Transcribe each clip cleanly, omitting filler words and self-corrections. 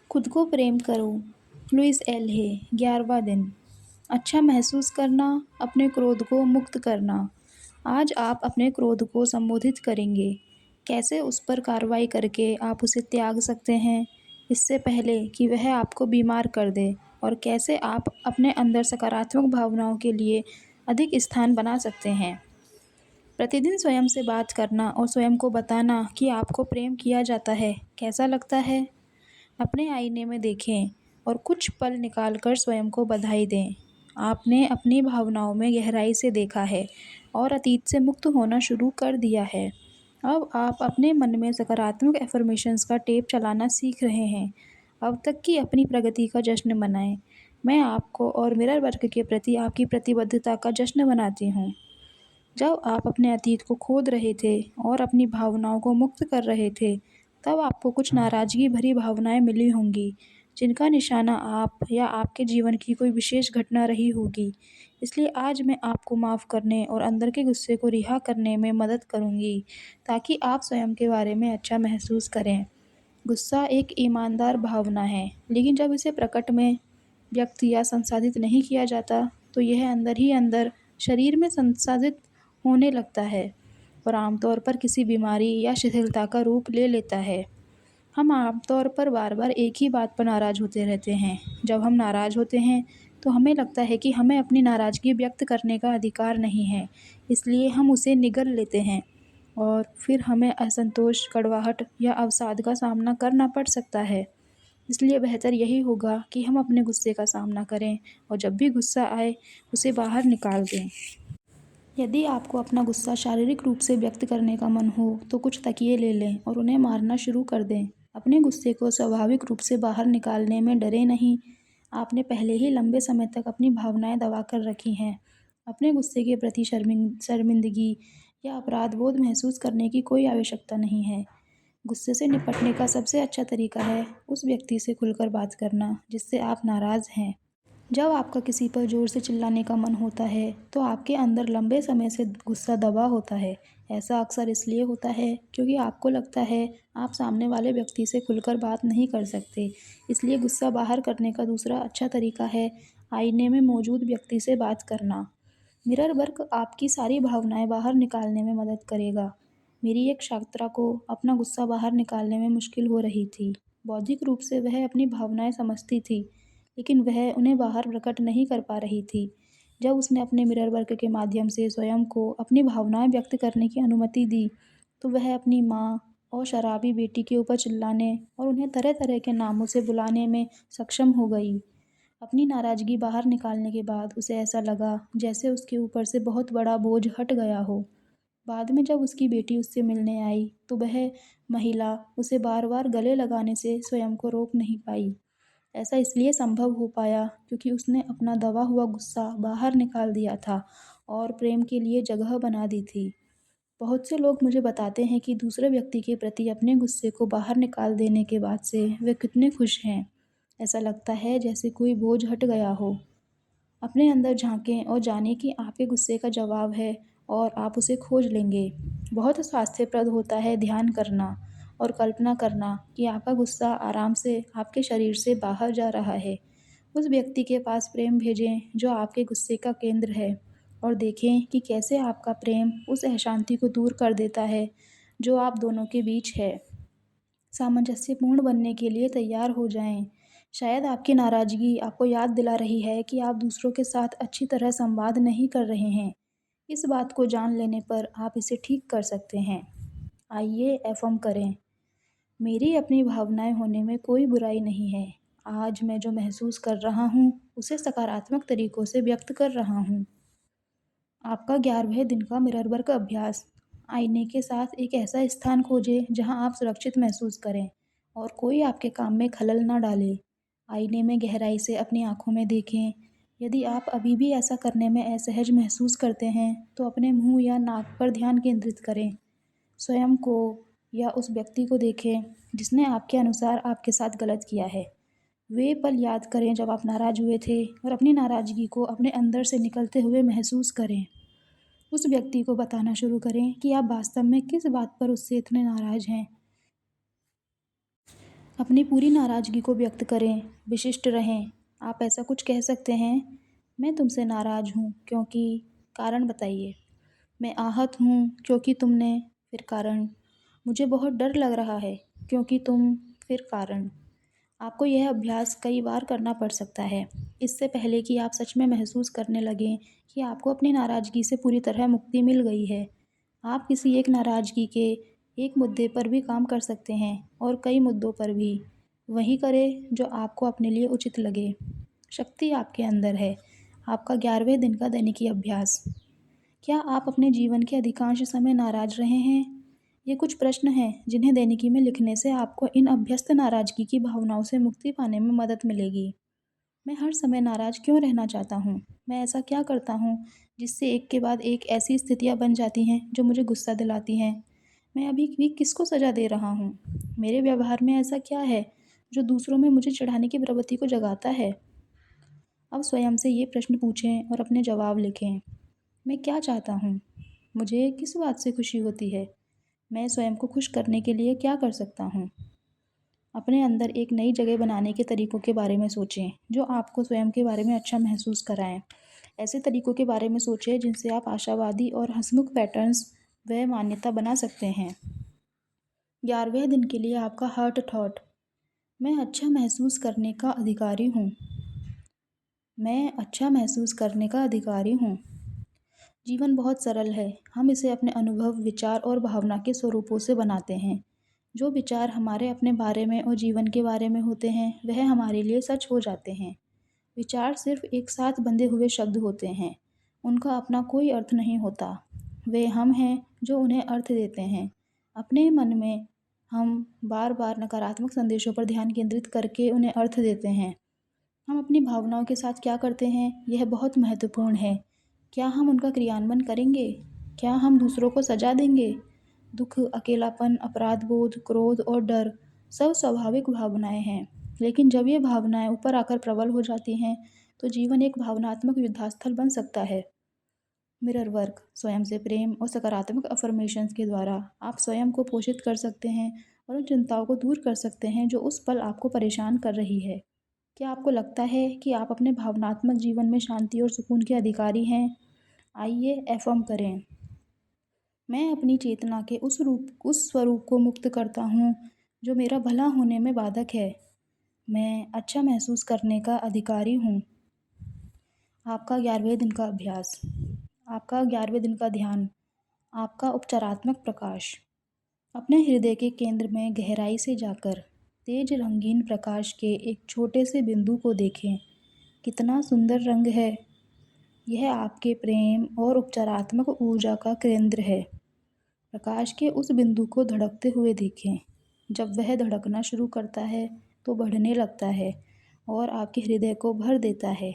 खुद को प्रेम करो। लुइस एल है। 11वां दिन। अच्छा महसूस करना, अपने क्रोध को मुक्त करना। आज आप अपने क्रोध को संबोधित करेंगे। कैसे उस पर कार्रवाई करके आप उसे त्याग सकते हैं, इससे पहले कि वह आपको बीमार कर दे, और कैसे आप अपने अंदर सकारात्मक भावनाओं के लिए अधिक स्थान बना सकते हैं। प्रतिदिन स्वयं से बात करना और स्वयं को बताना कि आपको प्रेम किया जाता है कैसा लगता है। अपने आईने में देखें और कुछ पल निकालकर स्वयं को बधाई दें। आपने अपनी भावनाओं में गहराई से देखा है और अतीत से मुक्त होना शुरू कर दिया है। अब आप अपने मन में सकारात्मक एफर्मेशंस का टेप चलाना सीख रहे हैं। अब तक की अपनी प्रगति का जश्न मनाएं। मैं आपको और मिरर वर्क के प्रति आपकी प्रतिबद्धता का जश्न मनाती हूँ। जब आप अपने अतीत को खोद रहे थे और अपनी भावनाओं को मुक्त कर रहे थे, तब आपको कुछ नाराज़गी भरी भावनाएं मिली होंगी, जिनका निशाना आप या आपके जीवन की कोई विशेष घटना रही होगी। इसलिए आज मैं आपको माफ़ करने और अंदर के गुस्से को रिहा करने में मदद करूंगी, ताकि आप स्वयं के बारे में अच्छा महसूस करें। गुस्सा एक ईमानदार भावना है, लेकिन जब इसे प्रकट में व्यक्त या संसाधित नहीं किया जाता, तो यह अंदर ही अंदर शरीर में संसाधित होने लगता है और आमतौर पर किसी बीमारी या शिथिलता का रूप ले लेता है। हम आमतौर पर बार-बार एक ही बात पर नाराज़ होते रहते हैं। जब हम नाराज़ होते हैं, तो हमें लगता है कि हमें अपनी नाराज़गी व्यक्त करने का अधिकार नहीं है, इसलिए हम उसे निगल लेते हैं और फिर हमें असंतोष, कड़वाहट या अवसाद का सामना करना पड़ सकता है। इसलिए बेहतर यही होगा कि हम अपने गुस्से का सामना करें और जब भी गुस्सा आए, उसे बाहर निकाल दें। यदि आपको अपना गुस्सा शारीरिक रूप से व्यक्त करने का मन हो, तो कुछ तकिए ले लें और उन्हें मारना शुरू कर दें। अपने गुस्से को स्वाभाविक रूप से बाहर निकालने में डरे नहीं। आपने पहले ही लंबे समय तक अपनी भावनाएं दबा कर रखी हैं। अपने गुस्से के प्रति शर्मिंदगी या अपराध बोध महसूस करने की कोई आवश्यकता नहीं है। गुस्से से निपटने का सबसे अच्छा तरीका है उस व्यक्ति से खुलकर बात करना जिससे आप नाराज़ हैं। जब आपका किसी पर ज़ोर से चिल्लाने का मन होता है, तो आपके अंदर लंबे समय से गुस्सा दबा होता है। ऐसा अक्सर इसलिए होता है क्योंकि आपको लगता है आप सामने वाले व्यक्ति से खुलकर बात नहीं कर सकते। इसलिए गुस्सा बाहर करने का दूसरा अच्छा तरीका है आईने में मौजूद व्यक्ति से बात करना। मिरर वर्क आपकी सारी भावनाएं बाहर निकालने में मदद करेगा। मेरी एक छात्रा को अपना गुस्सा बाहर निकालने में मुश्किल हो रही थी। बौद्धिक रूप से वह अपनी भावनाएं समझती थी, लेकिन वह उन्हें बाहर प्रकट नहीं कर पा रही थी। जब उसने अपने मिरर वर्क के माध्यम से स्वयं को अपनी भावनाएं व्यक्त करने की अनुमति दी, तो वह अपनी माँ और शराबी बेटी के ऊपर चिल्लाने और उन्हें तरह-तरह के नामों से बुलाने में सक्षम हो गई। अपनी नाराज़गी बाहर निकालने के बाद उसे ऐसा लगा जैसे उसके ऊपर से बहुत बड़ा बोझ हट गया हो। बाद में जब उसकी बेटी उससे मिलने आई, तो वह महिला उसे बार-बार गले लगाने से स्वयं को रोक नहीं पाई। ऐसा इसलिए संभव हो पाया क्योंकि उसने अपना दबा हुआ गुस्सा बाहर निकाल दिया था और प्रेम के लिए जगह बना दी थी। बहुत से लोग मुझे बताते हैं कि दूसरे व्यक्ति के प्रति अपने गुस्से को बाहर निकाल देने के बाद से वे कितने खुश हैं। ऐसा लगता है जैसे कोई बोझ हट गया हो। अपने अंदर झांकें और जानें कि आपके गुस्से का जवाब है और आप उसे खोज लेंगे। बहुत स्वास्थ्यप्रद होता है ध्यान करना और कल्पना करना कि आपका गुस्सा आराम से आपके शरीर से बाहर जा रहा है। उस व्यक्ति के पास प्रेम भेजें जो आपके गुस्से का केंद्र है और देखें कि कैसे आपका प्रेम उस अशांति को दूर कर देता है जो आप दोनों के बीच है। सामंजस्यपूर्ण बनने के लिए तैयार हो जाएं। शायद आपकी नाराज़गी आपको याद दिला रही है कि आप दूसरों के साथ अच्छी तरह संवाद नहीं कर रहे हैं। इस बात को जान लेने पर आप इसे ठीक कर सकते हैं। आइए एफर्म करें। मेरी अपनी भावनाएं होने में कोई बुराई नहीं है। आज मैं जो महसूस कर रहा हूँ, उसे सकारात्मक तरीकों से व्यक्त कर रहा हूँ। आपका 11वें दिन का मिरर वर्क अभ्यास। आईने के साथ एक ऐसा स्थान खोजें जहां आप सुरक्षित महसूस करें और कोई आपके काम में खलल ना डाले। आईने में गहराई से अपनी आंखों में देखें। यदि आप अभी भी ऐसा करने में असहज महसूस करते हैं, तो अपने मुंह या नाक पर ध्यान केंद्रित करें। स्वयं को या उस व्यक्ति को देखें जिसने आपके अनुसार आपके साथ गलत किया है। वे पल याद करें जब आप नाराज़ हुए थे और अपनी नाराज़गी को अपने अंदर से निकलते हुए महसूस करें। उस व्यक्ति को बताना शुरू करें कि आप वास्तव में किस बात पर उससे इतने नाराज़ हैं। अपनी पूरी नाराज़गी को व्यक्त करें, विशिष्ट रहें। आप ऐसा कुछ कह सकते हैं, मैं तुमसे नाराज़ हूँ क्योंकि। कारण बताइए। मैं आहत हूँ क्योंकि तुमने। फिर कारण। मुझे बहुत डर लग रहा है क्योंकि तुम। फिर कारण। आपको यह अभ्यास कई बार करना पड़ सकता है, इससे पहले कि आप सच में महसूस करने लगें कि आपको अपनी नाराज़गी से पूरी तरह मुक्ति मिल गई है। आप किसी एक नाराज़गी के एक मुद्दे पर भी काम कर सकते हैं और कई मुद्दों पर भी। वही करें जो आपको अपने लिए उचित लगे। शक्ति आपके अंदर है। आपका 11वें दिन का दैनिकी अभ्यास। क्या आप अपने जीवन के अधिकांश समय नाराज़ रहे हैं? ये कुछ प्रश्न हैं जिन्हें दैनिकी में लिखने से आपको इन अभ्यस्त नाराज़गी की भावनाओं से मुक्ति पाने में मदद मिलेगी। मैं हर समय नाराज़ क्यों रहना चाहता हूँ? मैं ऐसा क्या करता हूँ जिससे एक के बाद एक ऐसी स्थितियाँ बन जाती हैं जो मुझे गुस्सा दिलाती हैं? मैं अभी भी किसको सज़ा दे रहा हूँ? मेरे व्यवहार में ऐसा क्या है जो दूसरों में मुझे चिढ़ाने की प्रवृत्ति को जगाता है? अब स्वयं से ये प्रश्न पूछें और अपने जवाब लिखें। मैं क्या चाहता हूँ? मुझे किस बात से खुशी होती है? मैं स्वयं को खुश करने के लिए क्या कर सकता हूँ? अपने अंदर एक नई जगह बनाने के तरीकों के बारे में सोचें, जो आपको स्वयं के बारे में अच्छा महसूस कराएँ। ऐसे तरीकों के बारे में सोचें जिनसे आप आशावादी और हँसमुख पैटर्न्स व मान्यता बना सकते हैं। 11वें दिन के लिए आपका हार्ट थॉट। मैं अच्छा महसूस करने का अधिकारी हूँ। मैं अच्छा महसूस करने का अधिकारी हूँ। जीवन बहुत सरल है। हम इसे अपने अनुभव, विचार और भावना के स्वरूपों से बनाते हैं। जो विचार हमारे अपने बारे में और जीवन के बारे में होते हैं, वह हमारे लिए सच हो जाते हैं। विचार सिर्फ एक साथ बंधे हुए शब्द होते हैं। उनका अपना कोई अर्थ नहीं होता। वे हम हैं जो उन्हें अर्थ देते हैं। अपने मन में हम बार बार नकारात्मक संदेशों पर ध्यान केंद्रित करके उन्हें अर्थ देते हैं। हम अपनी भावनाओं के साथ क्या करते हैं, यह बहुत महत्वपूर्ण है। क्या हम उनका क्रियान्वयन करेंगे? क्या हम दूसरों को सजा देंगे? दुख, अकेलापन, अपराध बोध, क्रोध और डर सब स्वाभाविक भावनाएं हैं। लेकिन जब ये भावनाएं ऊपर आकर प्रबल हो जाती हैं, तो जीवन एक भावनात्मक युद्धास्थल बन सकता है। Mirror work. स्वयं से प्रेम और सकारात्मक अफर्मेशंस के द्वारा आप स्वयं को पोषित कर सकते हैं और उन चिंताओं को दूर कर सकते हैं जो उस पल आपको परेशान कर रही है। क्या आपको लगता है कि आप अपने भावनात्मक जीवन में शांति और सुकून के अधिकारी हैं? आइए अफ़र्म करें। मैं अपनी चेतना के उस स्वरूप को मुक्त करता हूँ जो मेरा भला होने में बाधक है। मैं अच्छा महसूस करने का अधिकारी हूँ। आपका 11वें दिन का अभ्यास। आपका 11वें दिन का ध्यान। आपका उपचारात्मक प्रकाश। अपने हृदय के केंद्र में गहराई से जाकर तेज रंगीन प्रकाश के एक छोटे से बिंदु को देखें। कितना सुंदर रंग है। यह आपके प्रेम और उपचारात्मक ऊर्जा का केंद्र है। प्रकाश के उस बिंदु को धड़कते हुए देखें। जब वह धड़कना शुरू करता है तो बढ़ने लगता है और आपके हृदय को भर देता है।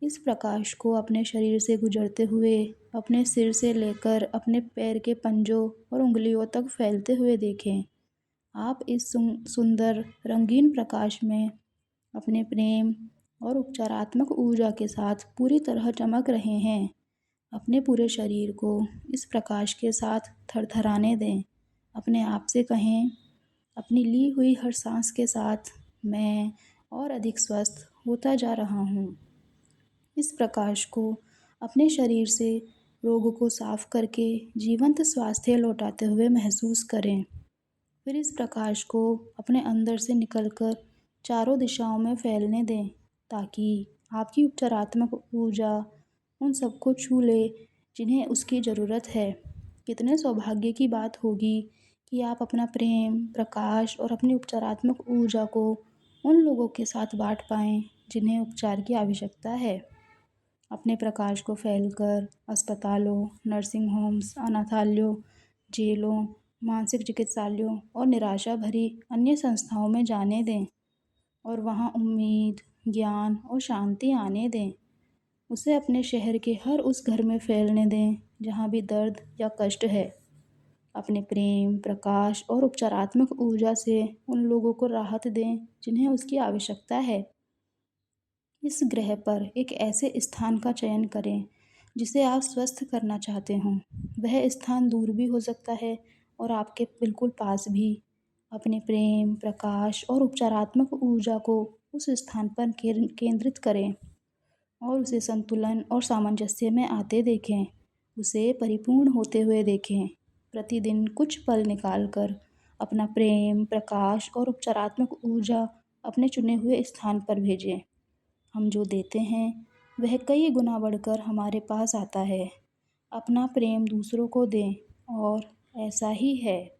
इस प्रकाश को अपने शरीर से गुजरते हुए अपने सिर से लेकर अपने पैर के पंजों और उंगलियों तक फैलते हुए देखें। आप इस सुंदर रंगीन प्रकाश में अपने प्रेम और उपचारात्मक ऊर्जा के साथ पूरी तरह चमक रहे हैं। अपने पूरे शरीर को इस प्रकाश के साथ थरथराने दें। अपने आप से कहें, अपनी ली हुई हर सांस के साथ मैं और अधिक स्वस्थ होता जा रहा हूँ। इस प्रकाश को अपने शरीर से रोगों को साफ करके जीवंत स्वास्थ्य लौटाते हुए महसूस करें। फिर इस प्रकाश को अपने अंदर से निकलकर चारों दिशाओं में फैलने दें ताकि आपकी उपचारात्मक ऊर्जा उन सबको छू ले जिन्हें उसकी ज़रूरत है। कितने सौभाग्य की बात होगी कि आप अपना प्रेम, प्रकाश और अपनी उपचारात्मक ऊर्जा को उन लोगों के साथ बाँट पाएँ जिन्हें उपचार की आवश्यकता है। अपने प्रकाश को फैलकर अस्पतालों, नर्सिंग होम्स, अनाथालयों, जेलों, मानसिक चिकित्सालयों और निराशा भरी अन्य संस्थाओं में जाने दें और वहाँ उम्मीद, ज्ञान और शांति आने दें। उसे अपने शहर के हर उस घर में फैलने दें जहाँ भी दर्द या कष्ट है। अपने प्रेम, प्रकाश और उपचारात्मक ऊर्जा से उन लोगों को राहत दें जिन्हें उसकी आवश्यकता है। इस ग्रह पर एक ऐसे स्थान का चयन करें जिसे आप स्वस्थ करना चाहते हों। वह स्थान दूर भी हो सकता है और आपके बिल्कुल पास भी। अपने प्रेम, प्रकाश और उपचारात्मक ऊर्जा को उस स्थान पर केंद्रित करें और उसे संतुलन और सामंजस्य में आते देखें। उसे परिपूर्ण होते हुए देखें। प्रतिदिन कुछ पल निकाल कर अपना प्रेम, प्रकाश और उपचारात्मक ऊर्जा अपने चुने हुए स्थान पर भेजें। हम जो देते हैं वह कई गुना बढ़कर हमारे पास आता है। अपना प्रेम दूसरों को दें और ऐसा ही है।